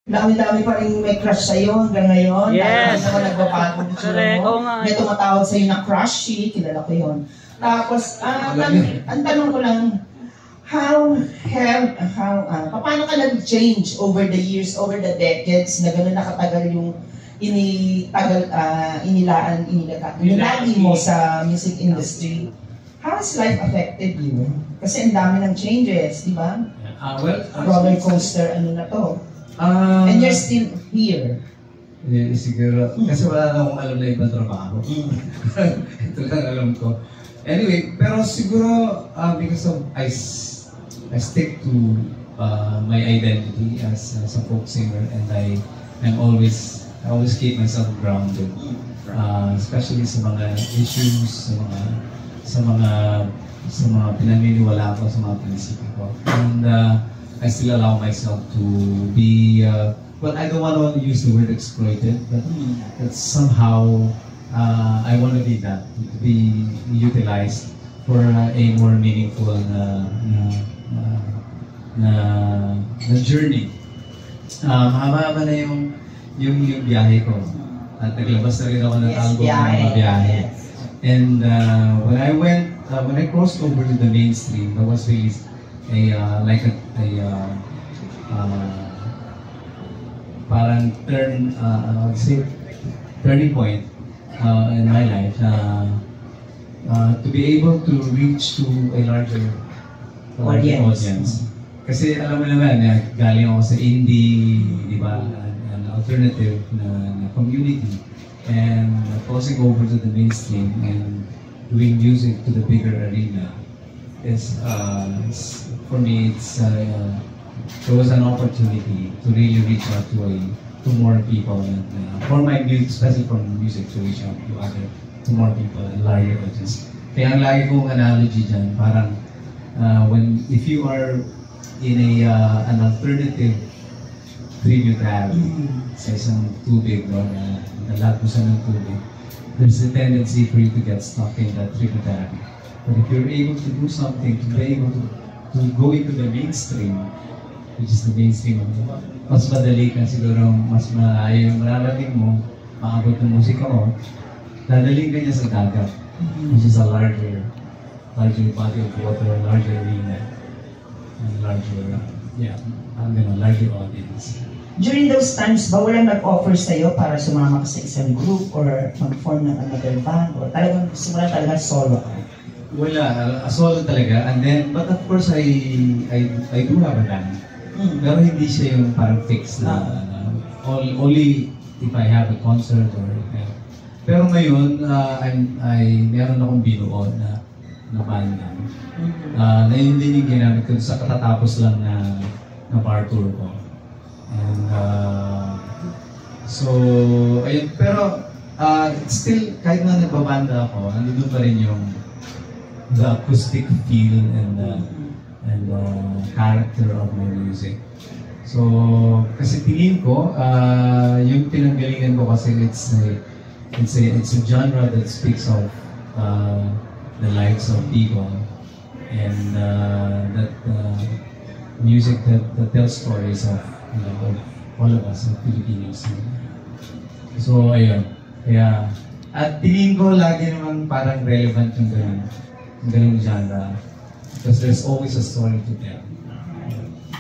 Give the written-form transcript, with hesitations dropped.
Dami-dami pa rin may crush sa'yo hanggang ngayon. Yes. Dahil naman nagbabago ng Correct. mo. Oo nga. May tumatawag sa'yo na crushy, kilala ko yun. Tapos, ang tanong ko lang, paano ka nag-change over the years, over the decades, na gano'n nakatagal yung inilagi mo sa music industry? How has life affected you? Kasi ang dami ng changes, di ba? Roller coaster, ano na to? And you're still here. Siguro, kasi wala na akong alam na ibang trabaho. Ito lang alam ko. Anyway, pero siguro, because of, I stick to my identity as a folk singer, and I always keep myself grounded. Especially sa mga issues, sa mga pinaniniwala ko, sa mga prinsipyo ko. And I still allow myself to be, well, I don't want to use the word exploited, but somehow I want to be that, to be utilized for a more meaningful na journey. Mahaba na yung biyahe ko. At naglabas na rin ako ng album ng mga biyahe. And when I crossed over to the mainstream, that was really parang turning point in my life to be able to reach to a larger audience. Kasi alam mo naman, galing ako sa indie, di ba, an alternative na community, and crossing over to the mainstream and doing music to the bigger arena is, for me, it was an opportunity to really reach out to more people, and for my music, especially for music, to reach out to more people and larger audience. Kaya ang lagi kong analogy dyan, parang if you are in an alternative tribute rally sa isang tubig, no, na nalagpusan ng tubig, there's a tendency for you to get stuck in that tribute rally. But if you're able to do something, to be able to go into the mainstream, which is the mainstream, mas madali ka siguro, mas maayo yung mararating mo, maabot ng musika mo, dadaling ka niya sa dagat, which is a larger body of water, larger arena, and larger audience. During those times ba, walang nag-offer sa'yo para sumama ka sa isang group or mag-form ng another band, or talagang gusto mo na talaga solo ka? Wala, solo talaga. And then, but of course, I do have a band. Pero hindi siya yung parang fixed na only if I have a concert or pero ngayon, meron akong binuo na band na yun din yung ginamit ko sa katatapos lang na bar tour ko. And so, ayun, pero still, kahit na nagbabanda ako, nandun pa rin yung the acoustic feel and character of my music. So, kasi tingin ko, yung pinanggalingan ko kasi it's a genre that speaks of the lives of people, and that music that tells stories of all of us, of Filipinos. So, ayun. Kaya, at tingin ko lagi naman parang relevant yung ganung genre. Because there's always a story to tell.